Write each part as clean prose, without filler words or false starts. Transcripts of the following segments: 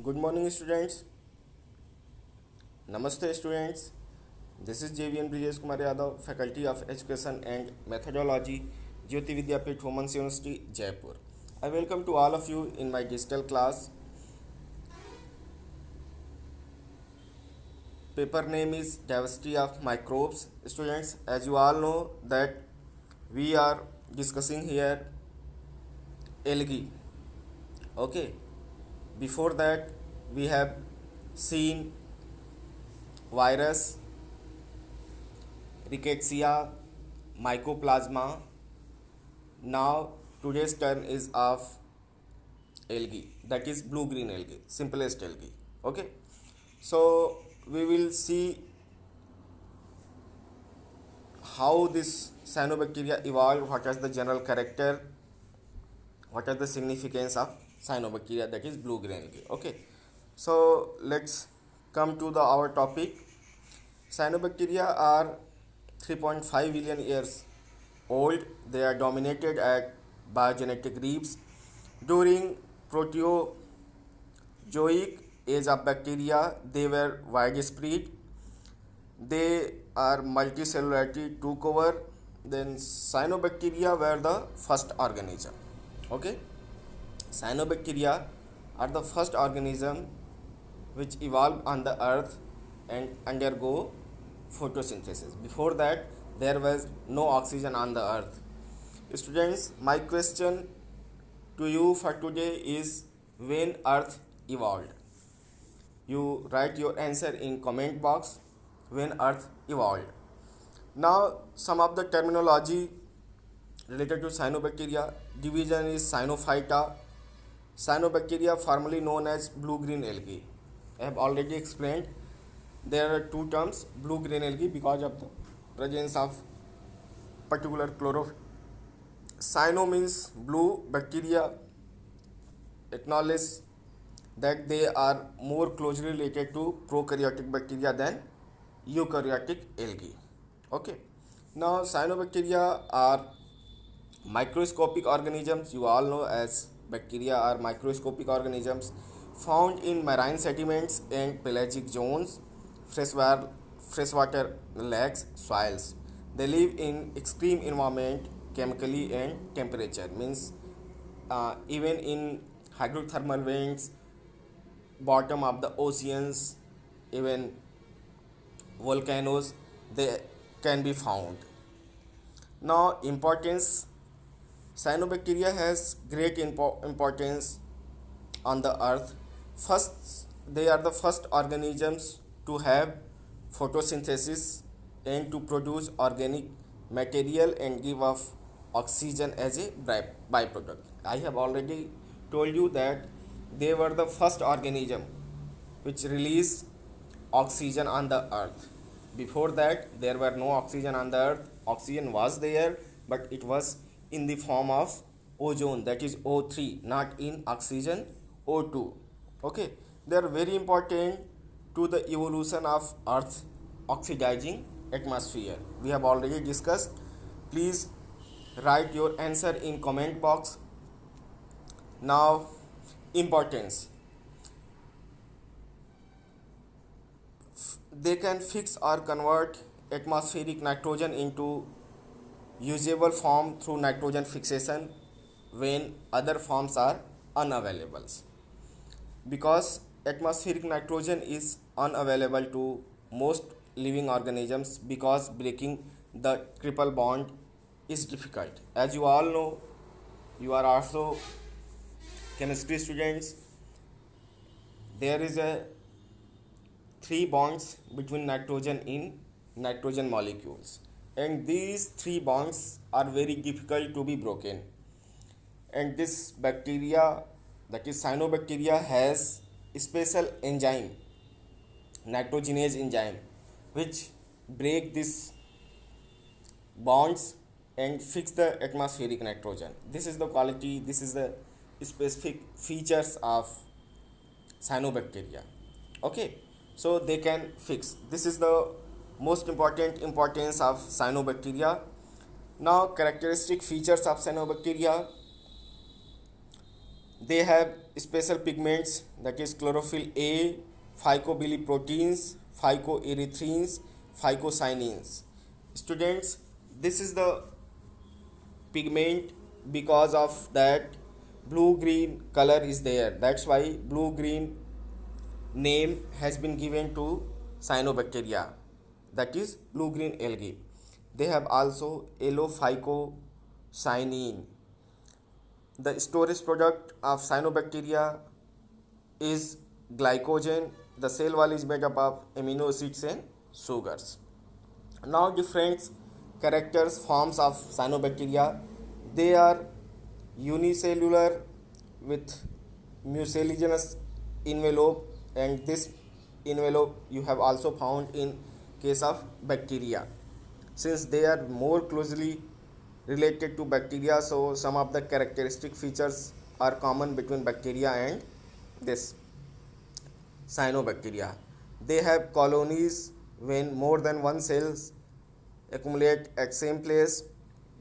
Good morning, students. Namaste, students. This is JVN Brijesh Kumar Yadav, Faculty of Education and Methodology, Jyoti Vidyapeeth Women's University, Jaipur. I welcome to all of you in my digital class. Paper name is Diversity of Microbes. Students, as you all know that we are discussing here algae. Okay. Before that, we have seen virus, rickettsia, mycoplasma. Now today's turn is of algae, that is blue green algae, simplest algae. Okay, so we will see how this cyanobacteria evolved, what is the general character, what is the significance of cyanobacteria, that is blue green algae. Okay, so let's come to the our topic. Cyanobacteria are 3.5 billion years old. They are dominated at biogenetic reefs. During Proterozoic age of bacteria, they were widespread. They are multicellularity took over. Then cyanobacteria were the first organism. Okay, cyanobacteria are the first organism which evolved on the earth and undergo photosynthesis. Before that, there was no oxygen on the earth. Students, my question to you for today is when earth evolved. You write your answer in comment box when earth evolved. Now, some of the terminology related to cyanobacteria. Division is cyanophyta. Cyanobacteria, formerly known as blue-green algae. I have already explained. There are two terms, blue-green algae, because of the presence of particular chlorophyll. Cyano means blue. Bacteria acknowledge that they are more closely related to prokaryotic bacteria than eukaryotic algae. Okay. Now, cyanobacteria are microscopic organisms. You all know as bacteria are microscopic organisms found in marine sediments and pelagic zones, freshwater lakes, soils. They live in extreme environment, chemically and temperature. Means even in hydrothermal vents, bottom of the oceans, even volcanoes, they can be found. Now, importance. Cyanobacteria has great importance on the earth. First, they are the first organisms to have photosynthesis and to produce organic material and give off oxygen as a byproduct. I have already told you that they were the first organism which released oxygen on the earth. Before that, there were no oxygen on the earth. Oxygen was there, but it was in the form of ozone, that is O3, not in oxygen O2. Okay, they are very important to the evolution of earth oxidizing atmosphere. We have already discussed. Please write your answer in comment box. Now, importance. They can fix or convert atmospheric nitrogen into usable form through nitrogen fixation when other forms are unavailable. Because atmospheric nitrogen is unavailable to most living organisms, because breaking the triple bond is difficult. As you all know, you are also chemistry students. There is a three bonds between nitrogen in nitrogen molecules, and these three bonds are very difficult to be broken. And this bacteria, that is cyanobacteria, has a special enzyme, nitrogenase enzyme, which break these bonds and fix the atmospheric nitrogen. This is the quality, this is the specific features of cyanobacteria. Okay, so they can fix. This is the most important importance of cyanobacteria. Now, characteristic features of cyanobacteria. They have special pigments, that is chlorophyll A, phycobiliproteins, phycoerythrines, phycocyanins. Students, this is the pigment. Because of that, blue green color is there. That's why blue green name has been given to cyanobacteria, that is blue green algae. They have also yellow phycocyanin. The storage product of cyanobacteria is glycogen. The cell wall is made up of amino acids and sugars. Now, different characters, forms of cyanobacteria. They are unicellular with mucilaginous envelope, and this envelope you have also found in case of bacteria. Since they are more closely related to bacteria, so some of the characteristic features are common between bacteria and this cyanobacteria. They have colonies when more than one cells accumulate at same place.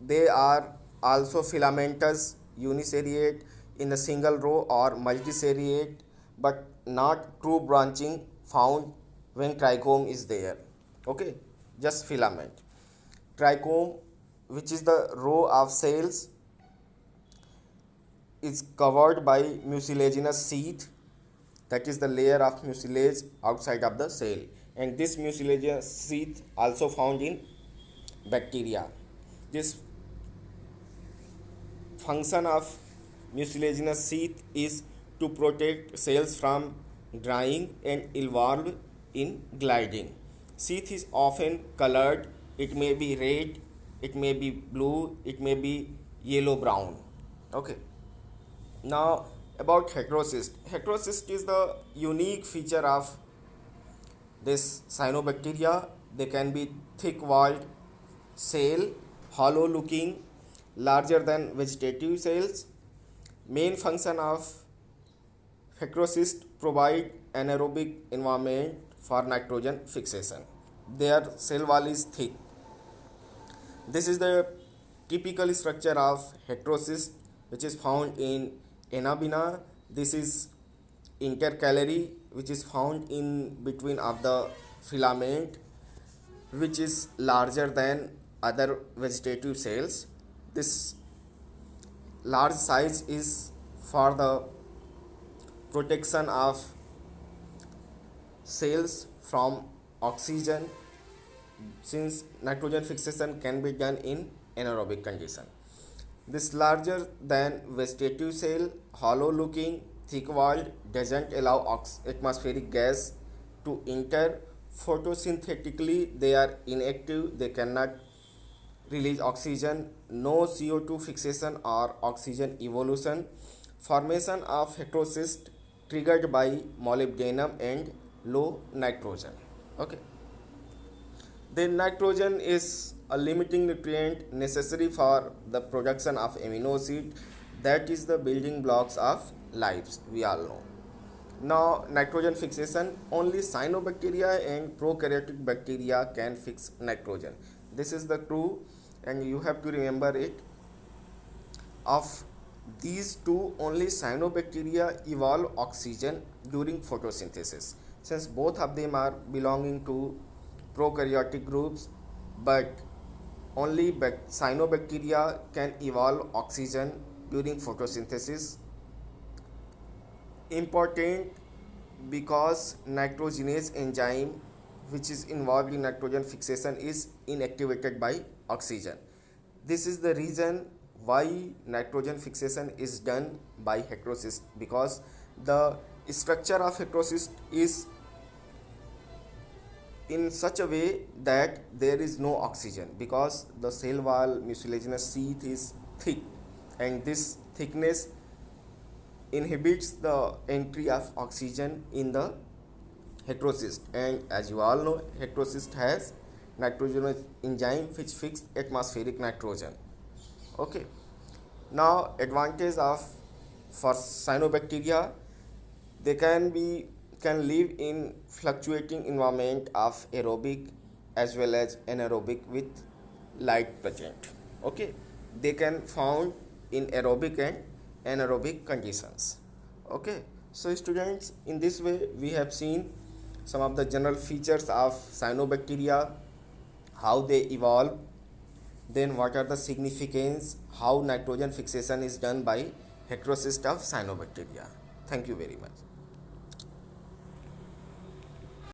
They are also filamentous, uniseriate in a single row, or multiseriate, but not true branching found when trichome is there. Okay, just filament. Trichome, which is the row of cells, is covered by mucilaginous sheath, that is the layer of mucilage outside of the cell, and this mucilaginous sheath also found in bacteria. This function of mucilaginous sheath is to protect cells from drying and involved in gliding. Sheath is often colored. It may be red, it may be blue, it may be yellow brown. Okay. Now about heterocyst. Heterocyst is the unique feature of this cyanobacteria. They can be thick walled cell, hollow looking, larger than vegetative cells. Main function of heterocyst provide anaerobic environment for nitrogen fixation. Their cell wall is thick. This is the typical structure of heterocyst, which is found in Anabaena. This is intercalary, which is found in between of the filament, which is larger than other vegetative cells. This large size is for the protection of cells from oxygen, since nitrogen fixation can be done in anaerobic condition. This larger than vegetative cell, hollow looking, thick walled, doesn't allow atmospheric gas to enter. Photosynthetically they are inactive, they cannot release oxygen, no CO2 fixation or oxygen evolution. Formation of heterocyst triggered by molybdenum and low nitrogen. Okay. Then nitrogen is a limiting nutrient necessary for the production of amino acid, that is the building blocks of lives, we all know. Now nitrogen fixation, only cyanobacteria and prokaryotic bacteria can fix nitrogen. This is the true, and you have to remember it. Of these two, only cyanobacteria evolve oxygen during photosynthesis, since both of them are belonging to prokaryotic groups, but only cyanobacteria can evolve oxygen during photosynthesis. Important because nitrogenase enzyme, which is involved in nitrogen fixation, is inactivated by oxygen. This is the reason why nitrogen fixation is done by heterocyst, because the structure of heterocyst is in such a way that there is no oxygen, because the cell wall mucilaginous sheath is thick, and this thickness inhibits the entry of oxygen in the heterocyst. And as you all know, heterocyst has nitrogenous enzyme which fix atmospheric nitrogen. Okay. Now advantage of for cyanobacteria, they can live in fluctuating environment of aerobic as well as anaerobic with light present. Okay, they can found in aerobic and anaerobic conditions. Okay, so students, in this way we have seen some of the general features of cyanobacteria, how they evolve, then what are the significance, how nitrogen fixation is done by heterocyst of cyanobacteria. Thank you very much.